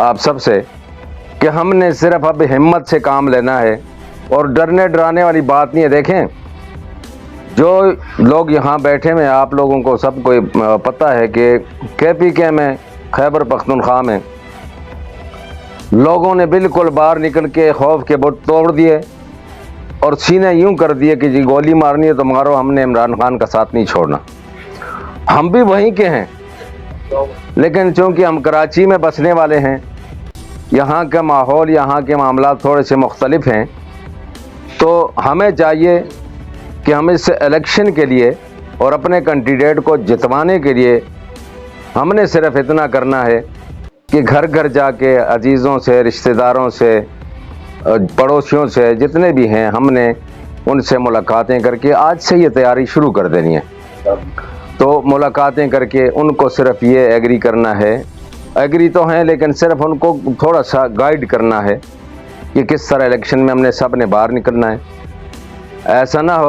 آپ سب سے کہ ہم نے صرف اب ہمت سے کام لینا ہے اور ڈرنے ڈرانے والی بات نہیں ہے. دیکھیں جو لوگ یہاں بیٹھے ہوئے آپ لوگوں کو سب کو پتہ ہے کہ KPK میں خیبر پختونخوا میں لوگوں نے بالکل باہر نکل کے خوف کے بت توڑ دیے اور سینے یوں کر دیے کہ جی گولی مارنی ہے تو مارو, ہم نے عمران خان کا ساتھ نہیں چھوڑنا. ہم بھی وہیں کے ہیں, لیکن چونکہ ہم کراچی میں بسنے والے ہیں, یہاں کا ماحول یہاں کے معاملات تھوڑے سے مختلف ہیں, تو ہمیں چاہیے کہ ہم اس الیکشن کے لیے اور اپنے کینڈیڈیٹ کو جتوانے کے لیے ہم نے صرف اتنا کرنا ہے کہ گھر گھر جا کے عزیزوں سے, رشتہ داروں سے, پڑوسیوں سے جتنے بھی ہیں ہم نے ان سے ملاقاتیں کر کے آج سے یہ تیاری شروع کر دینی ہے. تو ملاقاتیں کر کے ان کو صرف یہ ایگری کرنا ہے, ایگری تو ہیں لیکن صرف ان کو تھوڑا سا گائیڈ کرنا ہے کہ کس طرح الیکشن میں ہم نے سب نے باہر نکلنا ہے. ایسا نہ ہو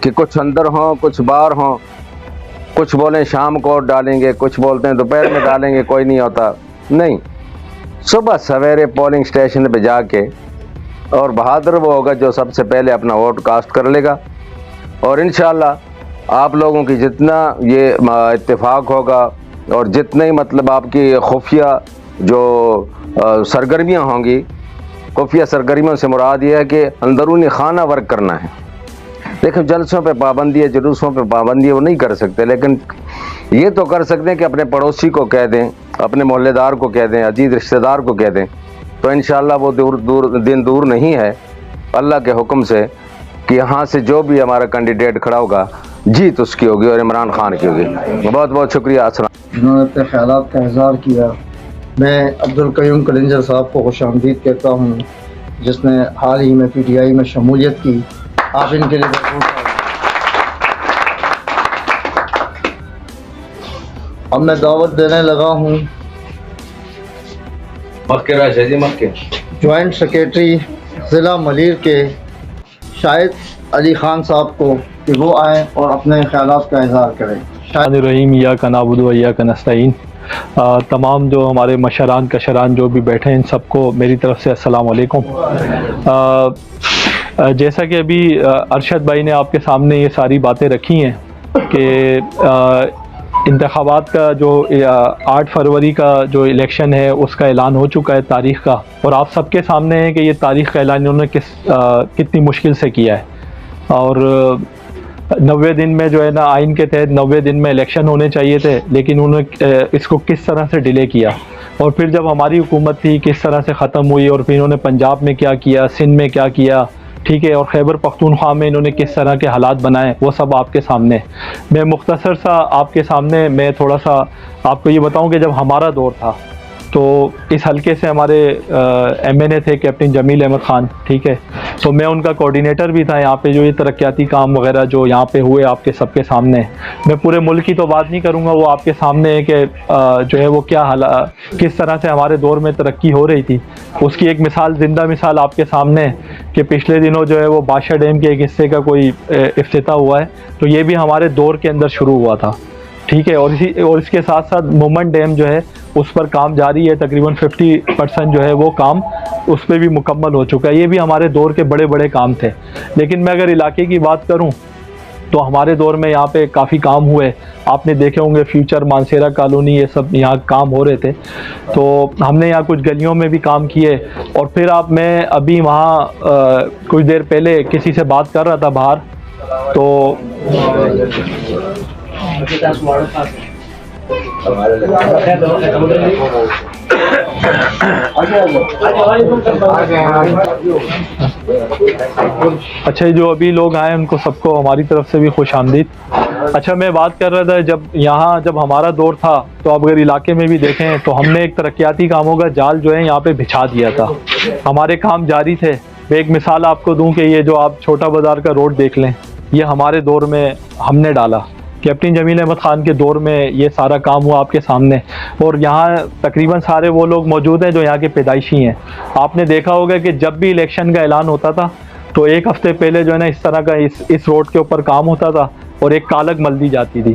کہ کچھ اندر ہوں کچھ باہر ہوں, کچھ بولیں شام کو ڈالیں گے, کچھ بولتے ہیں دوپہر میں ڈالیں گے, کوئی نہیں ہوتا. نہیں, صبح سویرے پولنگ اسٹیشن پہ جا کے, اور بہادر وہ ہوگا جو سب سے پہلے اپنا ووٹ کاسٹ کر لے گا. اور انشاءاللہ آپ لوگوں کی جتنا یہ اتفاق ہوگا اور جتنے ہی مطلب آپ کی خفیہ جو سرگرمیاں ہوں گی, خفیہ سرگرمیوں سے مراد یہ ہے کہ اندرونی خانہ ورک کرنا ہے. دیکھیں جلسوں پہ پابندی ہے, جلوسوں پہ پابندی ہے, وہ نہیں کر سکتے, لیکن یہ تو کر سکتے ہیں کہ اپنے پڑوسی کو کہہ دیں, اپنے محلے دار کو کہہ دیں, عزیز رشتہ دار کو کہہ دیں. تو انشاءاللہ وہ دن دور نہیں ہے اللہ کے حکم سے کہ یہاں سے جو بھی ہمارا کینڈیڈیٹ کھڑا ہوگا جیت اس کی ہوگی اور عمران خان کی ہوگی. بہت بہت شکریہ. السلام. انہوں نے اپنے خیالات کا اظہار کیا. میں عبدالقیوم کلنجر صاحب کو خوش آمدید کہتا ہوں جس نے حال ہی میں PTI میں شمولیت کی. آپ ان کے لیے بہت اب میں دعوت دینے لگا ہوں جوائنٹ سیکریٹری ضلع ملیر کے شاہد علی خان صاحب کو کہ وہ آئیں اور اپنے خیالات کا اظہار کریں. الرحیم ایاک نعبد و ایاک نستعین. تمام جو ہمارے مشران کشران جو بھی بیٹھے ہیں ان سب کو میری طرف سے السلام علیکم. جیسا کہ ابھی ارشد بھائی نے آپ کے سامنے یہ ساری باتیں رکھی ہیں کہ انتخابات کا جو 8 فروری کا جو الیکشن ہے اس کا اعلان ہو چکا ہے تاریخ کا, اور آپ سب کے سامنے ہے کہ یہ تاریخ کا اعلان انہوں نے کتنی مشکل سے کیا ہے. اور 90 دن میں جو ہے نا آئین کے تحت 90 دن میں الیکشن ہونے چاہیے تھے, لیکن انہوں نے اس کو کس طرح سے ڈیلے کیا. اور پھر جب ہماری حکومت تھی کس طرح سے ختم ہوئی, اور پھر انہوں نے پنجاب میں کیا کیا, سندھ میں کیا کیا, ٹھیک ہے, اور خیبر پختونخوا میں انہوں نے کس طرح کے حالات بنائے, وہ سب آپ کے سامنے. میں مختصر سا آپ کے سامنے میں تھوڑا سا آپ کو یہ بتاؤں کہ جب ہمارا دور تھا تو اس حلقے سے ہمارے MNA تھے کیپٹن جمیل احمد خان, ٹھیک ہے, تو میں ان کا کوارڈینیٹر بھی تھا یہاں پہ جو یہ ترقیاتی کام وغیرہ جو یہاں پہ ہوئے آپ کے سب کے سامنے. میں پورے ملک کی تو بات نہیں کروں گا, وہ آپ کے سامنے ہے کہ جو ہے وہ کیا کس طرح سے ہمارے دور میں ترقی ہو رہی تھی. اس کی ایک مثال, زندہ مثال آپ کے سامنے کہ پچھلے دنوں جو ہے وہ بادشاہ ڈیم کے ایک حصے کا کوئی افتتاح ہوا ہے, تو یہ بھی ہمارے دور کے اندر شروع ہوا تھا, ٹھیک ہے. اور اس کے ساتھ ساتھ مومن ڈیم جو ہے اس پر کام جاری ہے, تقریباً 50% جو ہے وہ کام اس پہ بھی مکمل ہو چکا ہے. یہ بھی ہمارے دور کے بڑے بڑے کام تھے. لیکن میں اگر علاقے کی بات کروں تو ہمارے دور میں یہاں پہ کافی کام ہوئے. آپ نے دیکھے ہوں گے فیوچر, مانسیرا کالونی, یہ سب یہاں کام ہو رہے تھے, تو ہم نے یہاں کچھ گلیوں میں بھی کام کیے. اور پھر میں ابھی وہاں کچھ دیر پہلے کسی سے بات کر رہا تھا باہر, تو اچھا جو ابھی لوگ آئے ان کو سب کو ہماری طرف سے بھی خوش آمدید. اچھا میں بات کر رہا تھا جب ہمارا دور تھا تو اب اگر علاقے میں بھی دیکھیں تو ہم نے ایک ترقیاتی کاموں کا جال جو ہے یہاں پہ بچھا دیا تھا. ہمارے کام جاری تھے. میں ایک مثال آپ کو دوں کہ یہ جو آپ چھوٹا بازار کا روڈ دیکھ لیں, یہ ہمارے دور میں ہم نے ڈالا. کیپٹن جمیل احمد خان کے دور میں یہ سارا کام ہوا آپ کے سامنے. اور یہاں تقریباً سارے وہ لوگ موجود ہیں جو یہاں کے پیدائشی ہیں. آپ نے دیکھا ہوگا کہ جب بھی الیکشن کا اعلان ہوتا تھا تو ایک ہفتے پہلے جو ہے نا اس طرح کا اس روڈ کے اوپر کام ہوتا تھا اور ایک کالک مل دی جاتی تھی.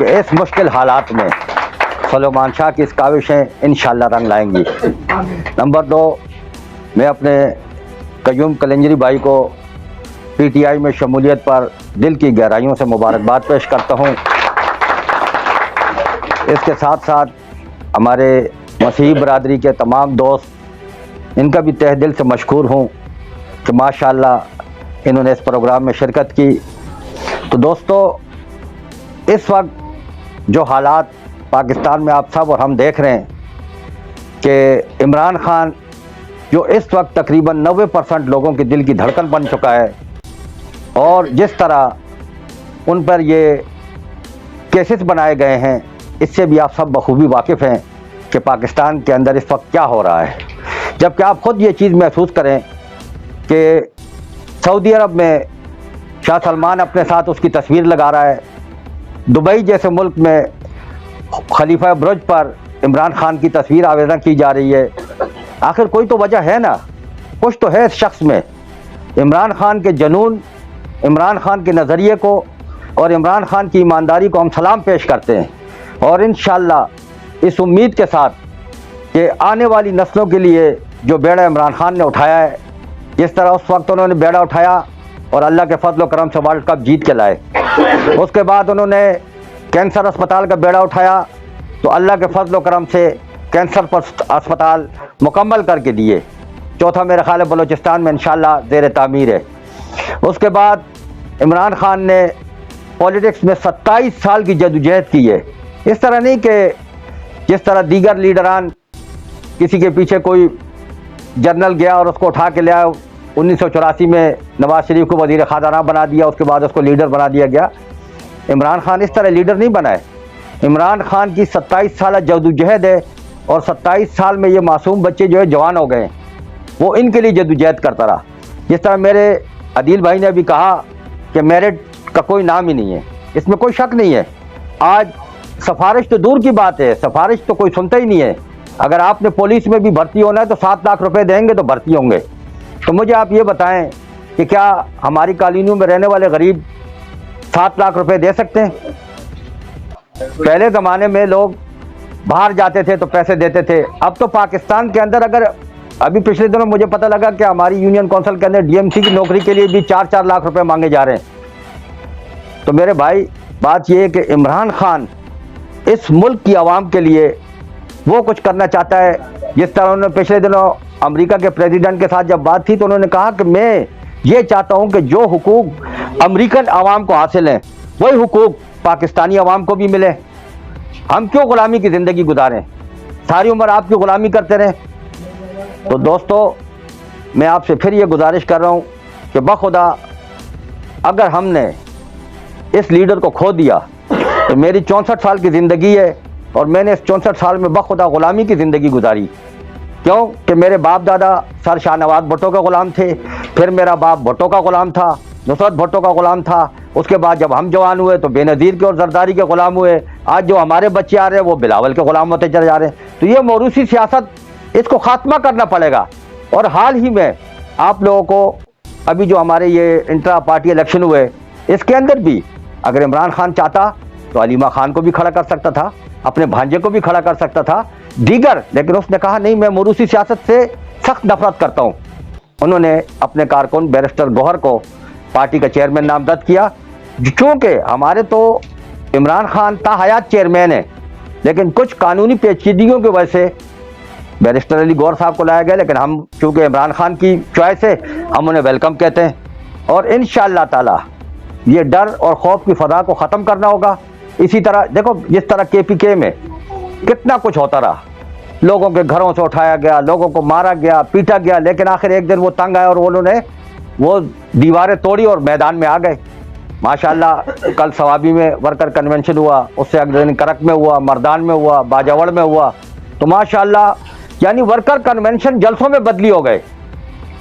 کہ اس مشکل حالات میں سلیمان شاہ کی اس کاوشیں انشاءاللہ رنگ لائیں گی۔ نمبر 2، میں اپنے قیوم کلنجری بھائی کو پی ٹی آئی میں شمولیت پر دل کی گہرائیوں سے مبارکباد پیش کرتا ہوں۔ اس کے ساتھ ساتھ ہمارے مسیحی برادری کے تمام دوست، ان کا بھی تہ دل سے مشکور ہوں کہ ماشاءاللہ انہوں نے اس پروگرام میں شرکت کی۔ تو دوستو، اس وقت جو حالات پاکستان میں آپ سب اور ہم دیکھ رہے ہیں کہ عمران خان جو اس وقت تقریباً 90% لوگوں کے دل کی دھڑکن بن چکا ہے، اور جس طرح ان پر یہ کیسز بنائے گئے ہیں، اس سے بھی آپ سب بخوبی واقف ہیں کہ پاکستان کے اندر اس وقت کیا ہو رہا ہے۔ جبکہ آپ خود یہ چیز محسوس کریں کہ سعودی عرب میں شاہ سلمان اپنے ساتھ اس کی تصویر لگا رہا ہے، دبئی جیسے ملک میں خلیفہ برج پر عمران خان کی تصویر آویزاں کی جا رہی ہے۔ آخر کوئی تو وجہ ہے نا، کچھ تو ہے اس شخص میں۔ عمران خان کے جنون، عمران خان کے نظریے کو اور عمران خان کی ایمانداری کو ہم سلام پیش کرتے ہیں، اور انشاءاللہ اس امید کے ساتھ کہ آنے والی نسلوں کے لیے جو بیڑا عمران خان نے اٹھایا ہے، جس طرح اس وقت انہوں نے بیڑا اٹھایا اور اللہ کے فضل و کرم سے ورلڈ کپ جیت کے لائے، اس کے بعد انہوں نے کینسر اسپتال کا بیڑا اٹھایا تو اللہ کے فضل و کرم سے کینسر پر اسپتال مکمل کر کے دیے۔ چوتھا میرا خیال ہے بلوچستان میں انشاءاللہ زیر تعمیر ہے۔ اس کے بعد عمران خان نے پولیٹکس میں 27 سال کی جدوجہد کی ہے۔ اس طرح نہیں کہ جس طرح دیگر لیڈران کسی کے پیچھے کوئی جنرل گیا اور اس کو اٹھا کے لیا، 1984 میں نواز شریف کو وزیر خزانہ بنا دیا، اس کے بعد اس کو لیڈر بنا دیا گیا۔ عمران خان اس طرح لیڈر نہیں بنا ہے۔ عمران خان کی 27 سالہ جدوجہد ہے، اور 27 سال میں یہ معصوم بچے جو ہے جوان ہو گئے ہیں، وہ ان کے لیے جدوجہد کرتا رہا۔ جس طرح میرے عدیل بھائی نے بھی کہا کہ میرٹ کا کوئی نام ہی نہیں ہے، اس میں کوئی شک نہیں ہے۔ آج سفارش تو دور کی بات ہے، سفارش تو کوئی سنتا ہی نہیں ہے۔ اگر آپ نے پولیس میں بھی بھرتی ہونا ہے تو 7 لاکھ روپے دیں گے تو بھرتی ہوں گے۔ تو مجھے آپ یہ بتائیں کہ کیا ہماری کالونیوں میں رہنے والے غریب 7 لاکھ روپے دے سکتے ہیں؟ پہلے زمانے میں لوگ باہر جاتے تھے تو پیسے دیتے تھے، اب تو پاکستان کے اندر اگر ابھی پچھلے دنوں مجھے پتہ لگا کہ ہماری یونین کونسل کے اندر ڈی ایم سی کی نوکری کے لیے بھی 4 لاکھ روپے مانگے جا رہے ہیں۔ تو میرے بھائی، بات یہ ہے کہ عمران خان اس ملک کی عوام کے لیے وہ کچھ کرنا چاہتا ہے، جس طرح انہوں نے پچھلے دنوں امریکہ کے پریزیڈنٹ کے ساتھ جب بات تھی تو انہوں نے کہا کہ میں یہ چاہتا ہوں کہ جو حقوق امریکن عوام کو حاصل ہیں وہی حقوق پاکستانی عوام کو بھی ملے۔ ہم کیوں غلامی کی زندگی گزاریں، ساری عمر آپ کی غلامی کرتے رہیں؟ تو دوستو، میں آپ سے پھر یہ گزارش کر رہا ہوں کہ بخدا اگر ہم نے اس لیڈر کو کھو دیا تو میری 64 سال کی زندگی ہے، اور میں نے اس 64 سال میں بخدا غلامی کی زندگی گزاری۔ کیوں کہ میرے باپ دادا سر شاہ نواز بھٹو کا غلام تھے، پھر میرا باپ بھٹو کا غلام تھا، نصرت بھٹو کا غلام تھا، اس کے بعد جب ہم جوان ہوئے تو بے نظیر کے اور زرداری کے غلام ہوئے، آج جو ہمارے بچے آ رہے ہیں وہ بلاول کے غلام ہوتے چلے جا رہے ہیں۔ تو یہ موروثی سیاست، اس کو خاتمہ کرنا پڑے گا۔ اور حال ہی میں آپ لوگوں کو ابھی جو ہمارے یہ انٹرا پارٹی الیکشن ہوئے، اس کے اندر بھی اگر عمران خان چاہتا تو علیمہ خان کو بھی کھڑا کر سکتا تھا، اپنے بھانجے کو بھی کھڑا کر سکتا تھا، دیگر، لیکن اس نے کہا نہیں، میں موروثی سیاست سے سخت نفرت کرتا ہوں۔ انہوں نے اپنے کارکن بیرسٹر گوہر کو پارٹی کا چیئرمین نامزد کیا۔ چونکہ ہمارے تو عمران خان تا حیات چیئرمین ہے، لیکن کچھ قانونی پیچیدگیوں کی وجہ سے بیرسٹر علی گوہر صاحب کو لایا گیا، لیکن ہم چونکہ عمران خان کی چوائس ہے، ہم انہیں ویلکم کہتے ہیں، اور انشاءاللہ تعالی یہ ڈر اور خوف کی فضا کو ختم کرنا ہوگا۔ اسی طرح دیکھو جس طرح کے پی کے میں کتنا کچھ ہوتا رہا، لوگوں کے گھروں سے اٹھایا گیا، لوگوں کو مارا گیا، پیٹا گیا، لیکن آخر ایک دن وہ تنگ آئے اور انہوں نے وہ دیواریں توڑی اور میدان میں آ گئے۔ ماشاءاللہ کل ثوابی میں ورکر کنونشن ہوا، اس سے اگلے دن کرک میں ہوا، مردان میں ہوا، باجاوڑ میں ہوا، تو ماشاءاللہ یعنی ورکر کنونشن جلسوں میں بدلی ہو گئے۔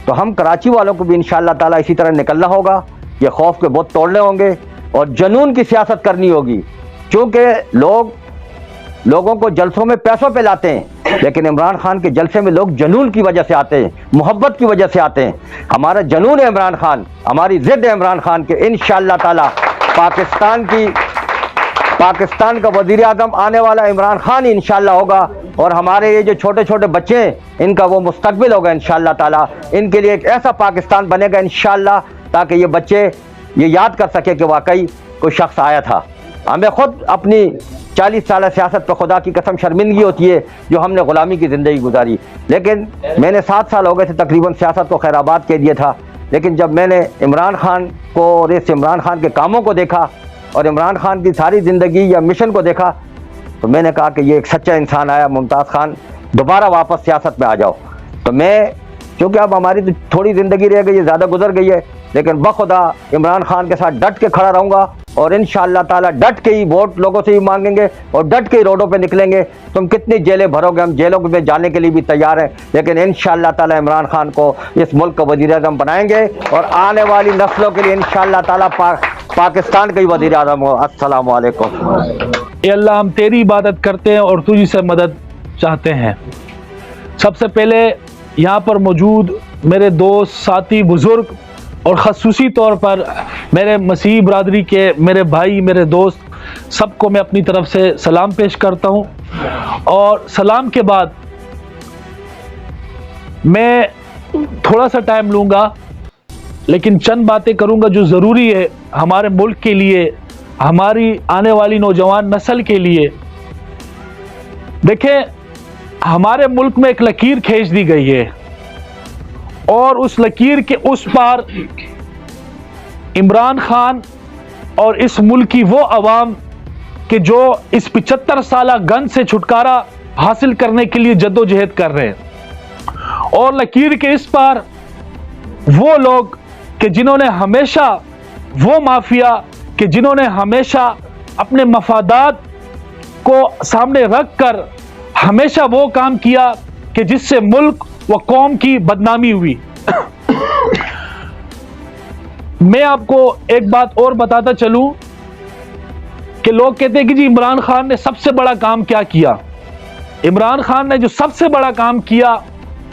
تو ہم کراچی والوں کو بھی انشاءاللہ تعالیٰ اسی طرح نکلنا ہوگا، یہ خوف کے بت توڑنے ہوں گے اور جنون کی سیاست کرنی ہوگی، چونکہ لوگوں کو جلسوں میں پیسوں پہ لاتے ہیں، لیکن عمران خان کے جلسے میں لوگ جنون کی وجہ سے آتے ہیں، محبت کی وجہ سے آتے ہیں۔ ہمارا جنون ہے عمران خان، ہماری ضد ہے عمران خان کے انشاءاللہ تعالی پاکستان کا وزیر اعظم آنے والا عمران خان ہی انشاءاللہ ہوگا، اور ہمارے یہ جو چھوٹے چھوٹے بچے ہیں ان کا وہ مستقبل ہوگا انشاءاللہ تعالیٰ. ان کے لیے ایک ایسا پاکستان بنے گا انشاءاللہ تاکہ یہ بچے یہ یاد کر سکے کہ واقعی کوئی شخص آیا تھا. ہمیں خود اپنی 40 سالہ سیاست پہ خدا کی قسم شرمندگی ہوتی ہے جو ہم نے غلامی کی زندگی گزاری، لیکن میں نے 7 سال ہو گئے تھے تقریباً سیاست کو خیر آباد کہہ دیا تھا. لیکن جب میں نے عمران خان کو اور اس عمران خان کے کاموں کو دیکھا اور عمران خان کی ساری زندگی یا مشن کو دیکھا تو میں نے کہا کہ یہ ایک سچا انسان آیا، ممتاز خان دوبارہ واپس سیاست میں آ جاؤ. تو میں چونکہ اب ہماری تو تھوڑی زندگی رہ گئی ہے، زیادہ گزر گئی ہے، لیکن بخدا عمران خان کے ساتھ ڈٹ کے کھڑا رہوں گا اور انشاءاللہ تعالیٰ ڈٹ کے ہی ووٹ لوگوں سے ہی مانگیں گے اور ڈٹ کے ہی روڈوں پہ نکلیں گے. تم کتنی جیلیں بھرو گے، ہم جیلوں میں جانے کے لیے بھی تیار ہیں، لیکن انشاءاللہ تعالیٰ عمران خان کو اس ملک کا وزیر اعظم بنائیں گے اور آنے والی نسلوں کے لیے انشاءاللہ تعالیٰ پاکستان کا ہی وزیر اعظم ہو. السلام علیکم. اے اللہ ہم تیری عبادت کرتے ہیں اور تجھ سے مدد چاہتے ہیں. سب سے پہلے یہاں پر موجود میرے دوست، ساتھی، بزرگ اور خصوصی طور پر میرے مسیحی برادری کے میرے بھائی، میرے دوست، سب کو میں اپنی طرف سے سلام پیش کرتا ہوں. اور سلام کے بعد میں تھوڑا سا ٹائم لوں گا لیکن چند باتیں کروں گا جو ضروری ہے ہمارے ملک کے لیے، ہماری آنے والی نوجوان نسل کے لیے. دیکھیں ہمارے ملک میں ایک لکیر کھینچ دی گئی ہے اور اس لکیر کے اس پار عمران خان اور اس ملک کی وہ عوام کہ جو اس 75 سالہ گند سے چھٹکارا حاصل کرنے کے لیے جدوجہد کر رہے ہیں، اور لکیر کے اس پار وہ لوگ کہ جنہوں نے ہمیشہ، وہ مافیا کہ جنہوں نے ہمیشہ اپنے مفادات کو سامنے رکھ کر ہمیشہ وہ کام کیا کہ جس سے ملک و قوم کی بدنامی ہوئی. میں آپ کو ایک بات اور بتاتا چلوں کہ لوگ کہتے ہیں کہ جی عمران خان نے سب سے بڑا کام کیا کیا. عمران خان نے جو سب سے بڑا کام کیا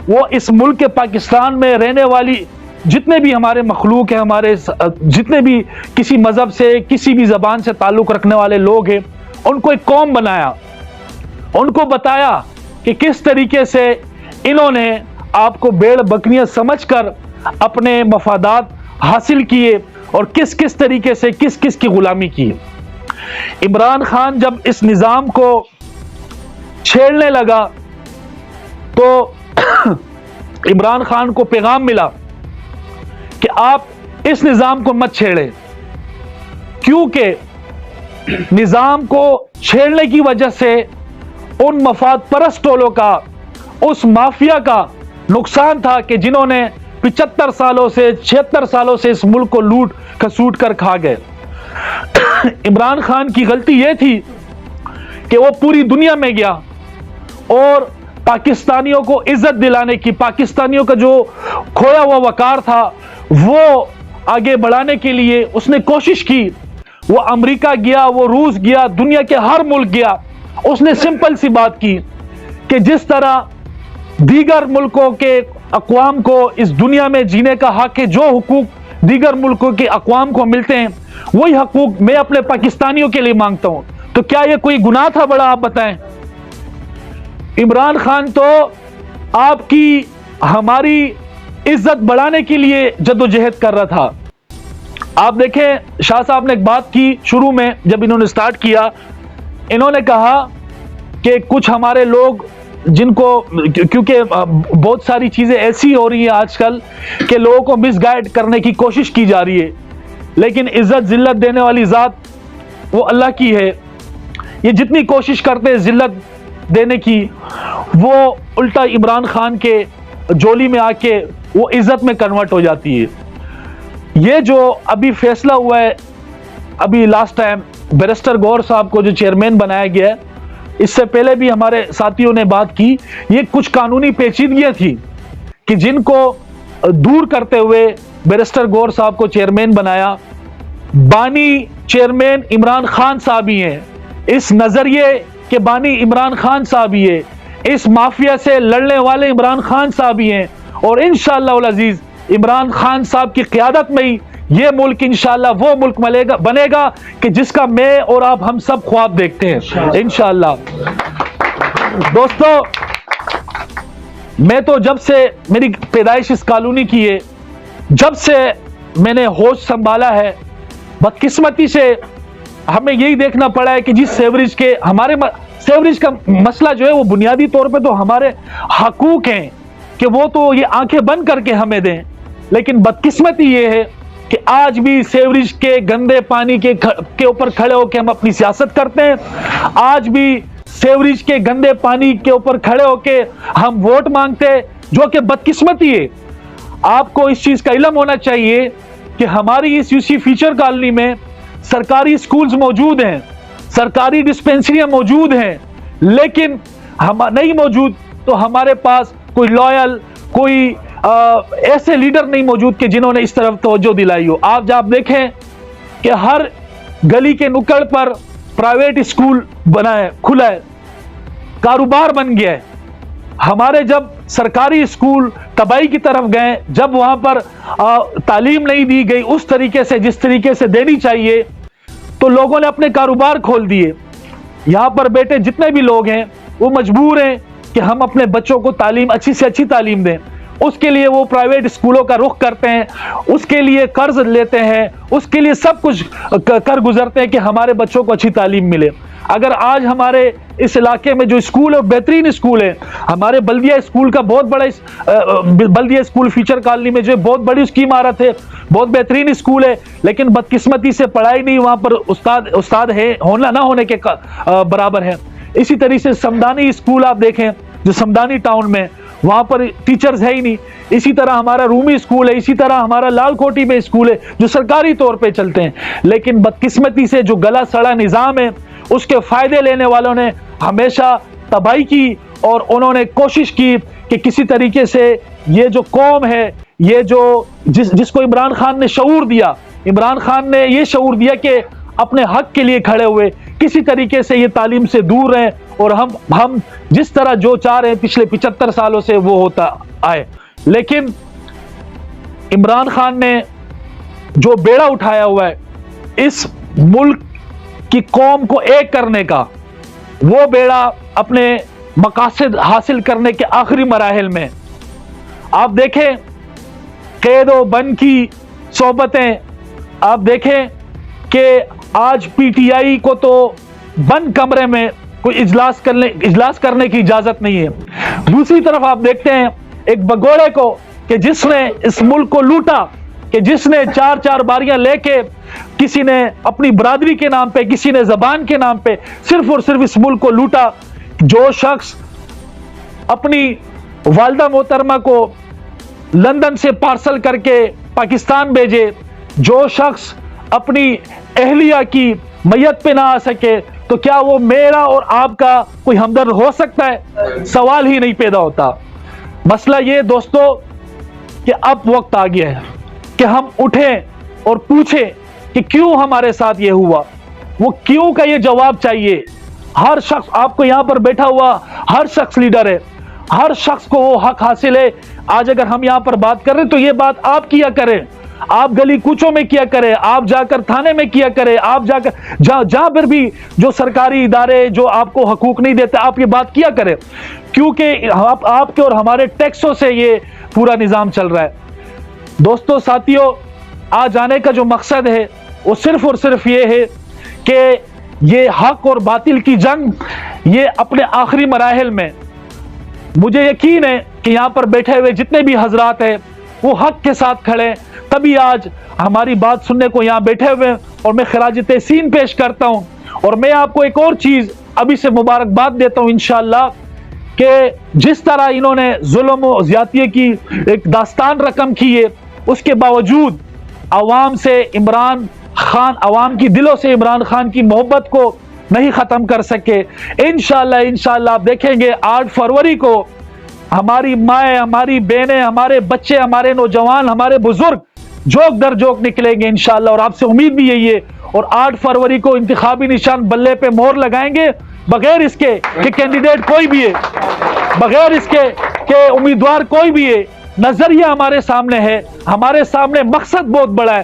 وہ اس ملک کے پاکستان میں رہنے والی جتنے بھی ہمارے مخلوق ہیں، ہمارے جتنے بھی کسی مذہب سے، کسی بھی زبان سے تعلق رکھنے والے لوگ ہیں، ان کو ایک قوم بنایا، ان کو بتایا کہ کس طریقے سے انہوں نے آپ کو بھیڑ بکریاں سمجھ کر اپنے مفادات حاصل کیے اور کس کس طریقے سے کس کس کی غلامی کی. عمران خان جب اس نظام کو چھیڑنے لگا تو عمران خان کو پیغام ملا کہ آپ اس نظام کو مت چھیڑیں، کیونکہ نظام کو چھیڑنے کی وجہ سے ان مفاد پرست ٹولوں کا، اس مافیا کا نقصان تھا کہ جنہوں نے 75 سالوں سے 76 سالوں سے اس ملک کو لوٹ کھسوٹ کر کھا گئے. عمران خان کی غلطی یہ تھی کہ وہ پوری دنیا میں گیا اور پاکستانیوں کو عزت دلانے کی، پاکستانیوں کا جو کھویا ہوا وقار تھا وہ آگے بڑھانے کے لیے اس نے کوشش کی. وہ امریکہ گیا، وہ روس گیا، دنیا کے ہر ملک گیا. اس نے سمپل سی بات کی کہ جس طرح دیگر ملکوں کے اقوام کو اس دنیا میں جینے کا حق ہے، جو حقوق دیگر ملکوں کے اقوام کو ملتے ہیں وہی حقوق میں اپنے پاکستانیوں کے لیے مانگتا ہوں. تو کیا یہ کوئی گناہ تھا بڑا؟ آپ بتائیں. عمران خان تو آپ کی ہماری عزت بڑھانے کے لیے جدوجہد کر رہا تھا. آپ دیکھیں شاہ صاحب نے ایک بات کی شروع میں جب انہوں نے سٹارٹ کیا، انہوں نے کہا کہ کچھ ہمارے لوگ جن کو، کیونکہ بہت ساری چیزیں ایسی ہو رہی ہیں آج کل کہ لوگوں کو مس گائیڈ کرنے کی کوشش کی جا رہی ہے، لیکن عزت ذلت دینے والی ذات وہ اللہ کی ہے. یہ جتنی کوشش کرتے ہیں ذلت دینے کی وہ الٹا عمران خان کے جولی میں آ کے وہ عزت میں کنورٹ ہو جاتی ہے. یہ جو ابھی فیصلہ ہوا ہے، ابھی لاسٹ ٹائم بیرسٹر گور صاحب کو جو چیئرمین بنایا گیا ہے، اس سے پہلے بھی ہمارے ساتھیوں نے بات کی، یہ کچھ قانونی پیچیدگیاں تھی کہ جن کو دور کرتے ہوئے بیرسٹر گور صاحب کو چیئرمین بنایا. بانی چیئرمین عمران خان صاحب ہی ہیں، اس نظریے کے بانی عمران خان صاحب ہی ہے، اس مافیا سے لڑنے والے عمران خان صاحب ہی ہیں، اور انشاءاللہ العزیز عمران خان صاحب کی قیادت میں ہی یہ ملک انشاءاللہ وہ ملک بنے گا کہ جس کا میں اور آپ ہم سب خواب دیکھتے ہیں انشاءاللہ۔ دوستو، میں تو جب سے میری پیدائش اس کالونی کی ہے، جب سے میں نے ہوش سنبھالا ہے، بدقسمتی سے ہمیں یہی دیکھنا پڑا ہے کہ جس سیوریج کے سیوریج کا مسئلہ جو ہے وہ بنیادی طور پہ تو ہمارے حقوق ہیں کہ وہ تو یہ آنکھیں بند کر کے ہمیں دیں، لیکن بدقسمتی یہ ہے کہ آج بھی سیوریج کے گندے پانی کے اوپر کھڑے ہو کے ہم اپنی سیاست کرتے ہیں، آج بھی سیوریج کے گندے پانی کے اوپر کھڑے ہو کے ہم ووٹ مانگتے ہیں، جو کہ بدقسمتی ہے۔ آپ کو اس چیز کا علم ہونا چاہیے کہ ہماری اس یوسی فیچر کالونی میں سرکاری اسکولز موجود ہیں، سرکاری ڈسپینسریاں موجود ہیں، لیکن نہیں موجود تو ہمارے پاس کوئی لائل، کوئی ایسے لیڈر نہیں موجود کہ جنہوں نے اس طرف توجہ دلائی ہو۔ آپ جب دیکھیں کہ ہر گلی کے نکڑ پر پرائیویٹ اسکول کھلا ہے، کاروبار بن گیا ہے۔ ہمارے جب سرکاری اسکول تباہی کی طرف گئے، جب وہاں پر تعلیم نہیں دی گئی اس طریقے سے جس طریقے سے دینی چاہیے، تو لوگوں نے اپنے کاروبار کھول دیے۔ یہاں پر بیٹے جتنے بھی لوگ ہیں وہ مجبور ہیں کہ ہم اپنے بچوں کو اچھی سے اچھی تعلیم دیں، اس کے لیے وہ پرائیویٹ اسکولوں کا رخ کرتے ہیں، اس کے لیے قرض لیتے ہیں، اس کے لیے سب کچھ کر گزرتے ہیں کہ ہمارے بچوں کو اچھی تعلیم ملے۔ اگر آج ہمارے اس علاقے میں جو اسکول ہے بہترین اسکول ہے، ہمارے بلدیہ اسکول کا بہت بڑا بلدیہ اسکول فیچر کالونی میں جو بہت بڑی اس کی عمارت ہے، بہت بہترین اسکول ہے، لیکن بدقسمتی سے پڑھائی نہیں، وہاں پر استاد ہے ہونا نہ ہونے کے برابر ہے۔ اسی طریقے سے سمدانی اسکول آپ دیکھیں جو سمدانی ٹاؤن میں، وہاں پر ٹیچرز ہے ہی نہیں۔ اسی طرح ہمارا رومی اسکول ہے، اسی طرح ہمارا لال کوٹی میں اسکول ہے جو سرکاری طور پہ چلتے ہیں، لیکن بدقسمتی سے جو گلا سڑا نظام ہے اس کے فائدے لینے والوں نے ہمیشہ تباہی کی، اور انہوں نے کوشش کی کہ کسی طریقے سے یہ جو قوم ہے، یہ جو جس کو عمران خان نے شعور دیا، عمران خان نے یہ شعور دیا کہ اپنے حق کے لیے کھڑے ہوئے، کسی طریقے سے یہ تعلیم سے دور رہیں، اور ہم جس طرح جو چاہ رہے ہیں پچھلے 75 سالوں سے وہ ہوتا آئے۔ لیکن عمران خان نے جو بیڑا اٹھایا ہوا ہے اس ملک کی قوم کو ایک کرنے کا، وہ بیڑا اپنے مقاصد حاصل کرنے کے آخری مراحل میں، آپ دیکھیں قید و بند کی صحبتیں، آپ دیکھیں کہ آج پی ٹی آئی کو تو بند کمرے میں کوئی اجلاس کرنے کی اجازت نہیں ہے۔ دوسری طرف آپ دیکھتے ہیں ایک بگوڑے کو کہ جس نے اس ملک کو لوٹا، کہ جس نے چار باریاں لے کے کسی نے اپنی برادری کے نام پہ، کسی نے زبان کے نام پہ صرف اور صرف اس ملک کو لوٹا۔ جو شخص اپنی والدہ محترمہ کو لندن سے پارسل کر کے پاکستان بھیجے، جو شخص اپنی اہلیہ کی میت پہ نہ آ سکے، تو کیا وہ میرا اور آپ کا کوئی ہمدرد ہو سکتا ہے؟ سوال ہی نہیں پیدا ہوتا۔ مسئلہ یہ دوستو کہ اب وقت آ گیا ہے کہ ہم اٹھیں اور پوچھیں کہ کیوں ہمارے ساتھ یہ ہوا، وہ کیوں کا یہ جواب چاہیے۔ ہر شخص، آپ کو یہاں پر بیٹھا ہوا ہر شخص لیڈر ہے، ہر شخص کو وہ حق حاصل ہے۔ آج اگر ہم یہاں پر بات کر رہے ہیں تو یہ بات آپ کیا کریں، آپ گلی کوچوں میں کیا کریں، آپ جا کر تھانے میں کیا کریں، آپ جا کر جہاں پر بھی جو سرکاری ادارے جو آپ کو حقوق نہیں دیتے آپ یہ بات کیا کریں، کیونکہ آپ کے اور ہمارے ٹیکسوں سے یہ پورا نظام چل رہا ہے۔ دوستو، ساتھیوں، آج آنے کا جو مقصد ہے وہ صرف اور صرف یہ ہے کہ یہ حق اور باطل کی جنگ یہ اپنے آخری مراحل میں، مجھے یقین ہے کہ یہاں پر بیٹھے ہوئے جتنے بھی حضرات ہیں وہ حق کے ساتھ کھڑے، تبھی آج ہماری بات سننے کو یہاں بیٹھے ہوئے، اور میں خراج تحسین پیش کرتا ہوں۔ اور میں آپ کو ایک اور چیز ابھی سے مبارکباد دیتا ہوں انشاءاللہ، کہ جس طرح انہوں نے ظلم و زیادتی کی ایک داستان رقم کی ہے، اس کے باوجود عوام سے عمران خان، عوام کی دلوں سے عمران خان کی محبت کو نہیں ختم کر سکے۔ انشاءاللہ آپ دیکھیں گے 8 فروری کو ہماری مائیں، ہماری بہنیں، ہمارے بچے، ہمارے نوجوان، ہمارے بزرگ جوک در جوک نکلیں گے انشاءاللہ، اور آپ سے امید بھی یہی ہے۔ اور 8 فروری کو انتخابی نشان بلے پہ مہر لگائیں گے، بغیر اس کے کہ کینڈیڈیٹ کوئی بھی ہے، بغیر اس کے کہ امیدوار کوئی بھی ہے۔ نظریہ ہمارے سامنے ہے، ہمارے سامنے مقصد بہت بڑا ہے،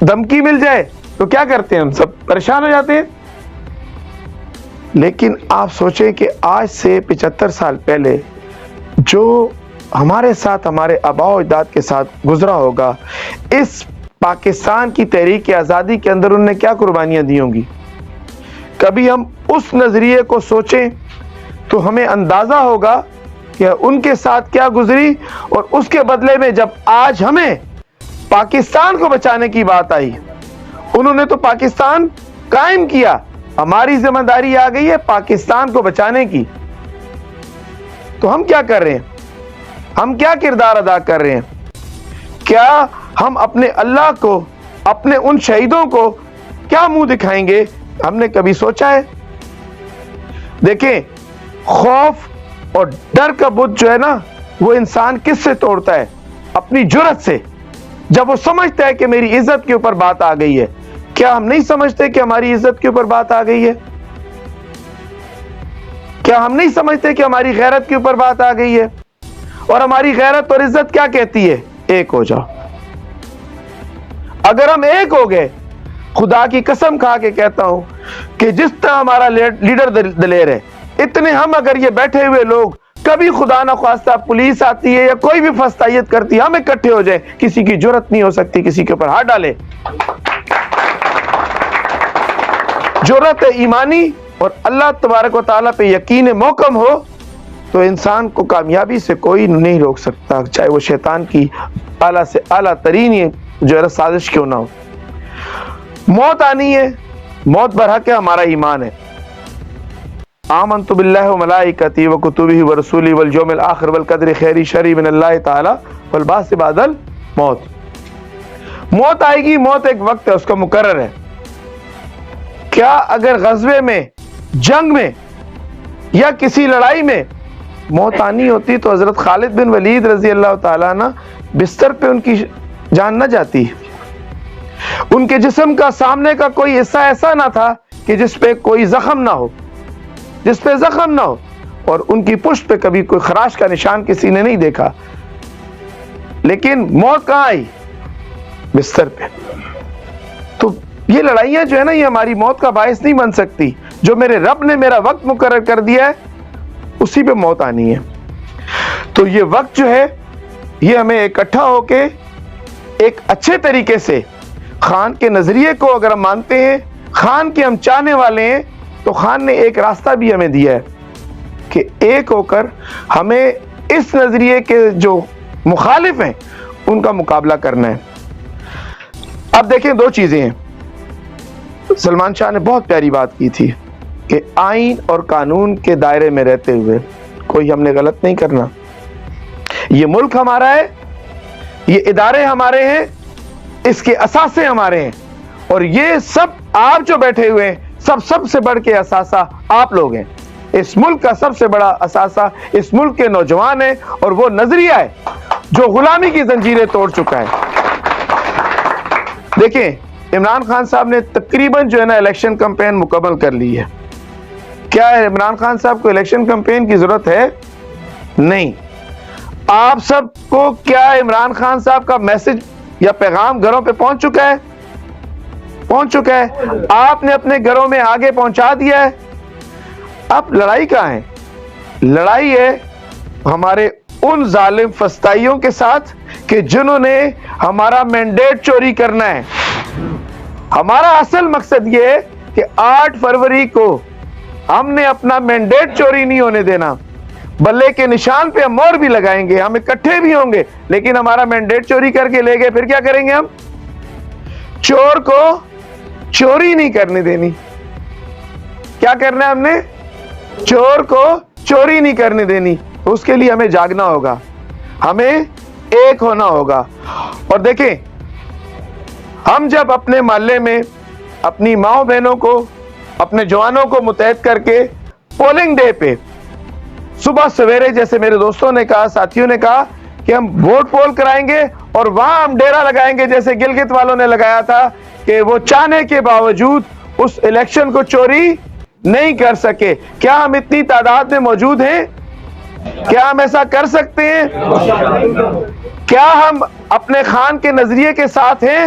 دھمکی مل جائے تو کیا کرتے ہیں؟ ہم سب پریشان ہو جاتے ہیں. لیکن آپ سوچیں کہ آج سے 75 سال پہلے جو ہمارے ساتھ ہمارے آباء و اجداد کے ساتھ گزرا ہوگا، اس پاکستان کی تحریک آزادی کے اندر انہوں نے کیا قربانیاں دی ہوں گی. کبھی ہم اس نظریے کو سوچیں تو ہمیں اندازہ ہوگا کہ ان کے ساتھ کیا گزری، اور اس کے بدلے میں جب آج ہمیں پاکستان کو بچانے کی بات آئی، انہوں نے تو پاکستان قائم کیا، ہماری ذمہ داری آ گئی ہے پاکستان کو بچانے کی. تو ہم کیا کر رہے ہیں؟ ہم کیا کردار ادا کر رہے ہیں؟ کیا ہم اپنے اللہ کو، اپنے ان شہیدوں کو کیا منہ دکھائیں گے؟ ہم نے کبھی سوچا ہے؟ دیکھیں، خوف اور ڈر کا بت جو ہے نا، وہ انسان کس سے توڑتا ہے؟ اپنی جرأت سے. جب وہ سمجھتا ہے کہ میری عزت کے اوپر بات آ گئی ہے. کیا ہم نہیں سمجھتے کہ ہماری عزت کے اوپر بات آ گئی ہے؟ کیا ہم نہیں سمجھتے کہ ہماری غیرت کے اوپر بات آ گئی ہے؟ اور ہماری غیرت اور عزت کیا کہتی ہے؟ ایک ہو جاؤ. اگر ہم ایک ہو گئے، خدا کی قسم کھا کے کہتا ہوں کہ جس طرح ہمارا لیڈر دلیر ہے، اتنے ہم اگر یہ بیٹھے ہوئے لوگ کبھی خدا نہ خواستہ پولیس آتی ہے یا کوئی بھی فسطائیت کرتی ہے، ہم اکٹھے ہو جائیں، کسی کی جرأت نہیں ہو سکتی کسی کے اوپر ہاتھ ڈالے. جرأت ایمانی اور اللہ تبارک و تعالیٰ پہ یقین محکم ہو تو انسان کو کامیابی سے کوئی نہیں روک سکتا، چاہے وہ شیطان کی اعلیٰ سے اعلیٰ ترین جو ہے سازش کیوں نہ ہو. موت آنی ہے، موت برحق ہے، ہمارا ایمان ہے. آمنت باللہ و ملائکتی و کتبہ و رسولہ والیوم الآخر والقدر خیری شری من اللہ تعالی والبعث بعد الموت. موت آئے گی، موت ایک وقت ہے، اس کا مقرر ہے. کیا اگر غزوے میں، جنگ میں یا کسی لڑائی میں موت آنی ہوتی تو حضرت خالد بن ولید رضی اللہ تعالیٰ عنہ بستر پہ ان کی جان نہ جاتی؟ ان کے جسم کا سامنے کا کوئی حصہ ایسا نہ تھا کہ جس پہ کوئی زخم نہ ہو، جس پہ زخم نہ ہو، اور ان کی پشت پہ کبھی کوئی خراش کا نشان کسی نے نہیں دیکھا. لیکن موت کہاں آئی؟ بستر پہ. تو یہ لڑائیاں جو ہے نا، یہ ہماری موت کا باعث نہیں بن سکتی. جو میرے رب نے میرا وقت مقرر کر دیا ہے اسی پہ موت آنی ہے. تو یہ وقت جو ہے، یہ ہمیں اکٹھا ہو کے ایک اچھے طریقے سے خان کے نظریے کو اگر ہم مانتے ہیں، خان کے ہم چاہنے والے ہیں، تو خان نے ایک راستہ بھی ہمیں دیا ہے کہ ایک ہو کر ہمیں اس نظریے کے جو مخالف ہیں ان کا مقابلہ کرنا ہے. اب دیکھیں، دو چیزیں ہیں. سلمان شاہ نے بہت پیاری بات کی تھی کہ آئین اور قانون کے دائرے میں رہتے ہوئے کوئی ہم نے غلط نہیں کرنا. یہ ملک ہمارا ہے، یہ ادارے ہمارے ہیں، اس کے اثاثے ہمارے ہیں، اور یہ سب آپ جو بیٹھے ہوئے ہیں، سب سے بڑھ کے اثاثہ آپ لوگ ہیں. اس ملک کا سب سے بڑا اثاثہ اس ملک کے نوجوان ہیں، اور وہ نظریہ ہے جو غلامی کی زنجیریں توڑ چکا ہے. دیکھیں، عمران خان صاحب نے تقریباً جو ہے نا الیکشن کمپین مکمل کر لی ہے. کیا عمران خان صاحب کو الیکشن کمپین کی ضرورت ہے؟ نہیں. آپ سب کو کیا عمران خان صاحب کا میسج یا پیغام گھروں پہ پہنچ چکا ہے؟ پہنچ چکا ہے. آپ نے اپنے گھروں میں آگے پہنچا دیا ہے. اب لڑائی کہاں ہے؟ لڑائی ہے ہمارے ان ظالم فسطائیوں کے ساتھ کہ جنہوں نے ہمارا مینڈیٹ چوری کرنا ہے. ہمارا اصل مقصد یہ ہے کہ 8 فروری کو ہم نے اپنا مینڈیٹ چوری نہیں ہونے دینا. بلے کے نشان پہ ہم مور بھی لگائیں گے، ہم اکٹھے بھی ہوں گے، لیکن ہمارا مینڈیٹ چوری کر کے لے گئے، پھر کیا کریں گے؟ ہم چور کو چوری نہیں کرنے دینی. کیا کرنا ہے ہم نے؟ چور کو چوری نہیں کرنے دینی. اس کے لیے ہمیں جاگنا ہوگا، ہمیں ایک ہونا ہوگا. اور دیکھیں، ہم جب اپنے محلے میں اپنی ماؤں بہنوں کو، اپنے جوانوں کو متحد کر کے پولنگ ڈے پہ صبح سویرے، جیسے میرے دوستوں نے کہا، ساتھیوں نے کہا کہ ہم ووٹ پول کرائیں گے اور وہاں ہم ڈیرا لگائیں گے، جیسے گلگت والوں نے لگایا تھا کہ وہ چاہنے کے باوجود اس الیکشن کو چوری نہیں کر سکے. کیا ہم اتنی تعداد میں موجود ہیں؟ کیا ہم ایسا کر سکتے ہیں؟ کیا ہم اپنے خان کے نظریے کے ساتھ ہیں؟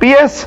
PS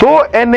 2 NA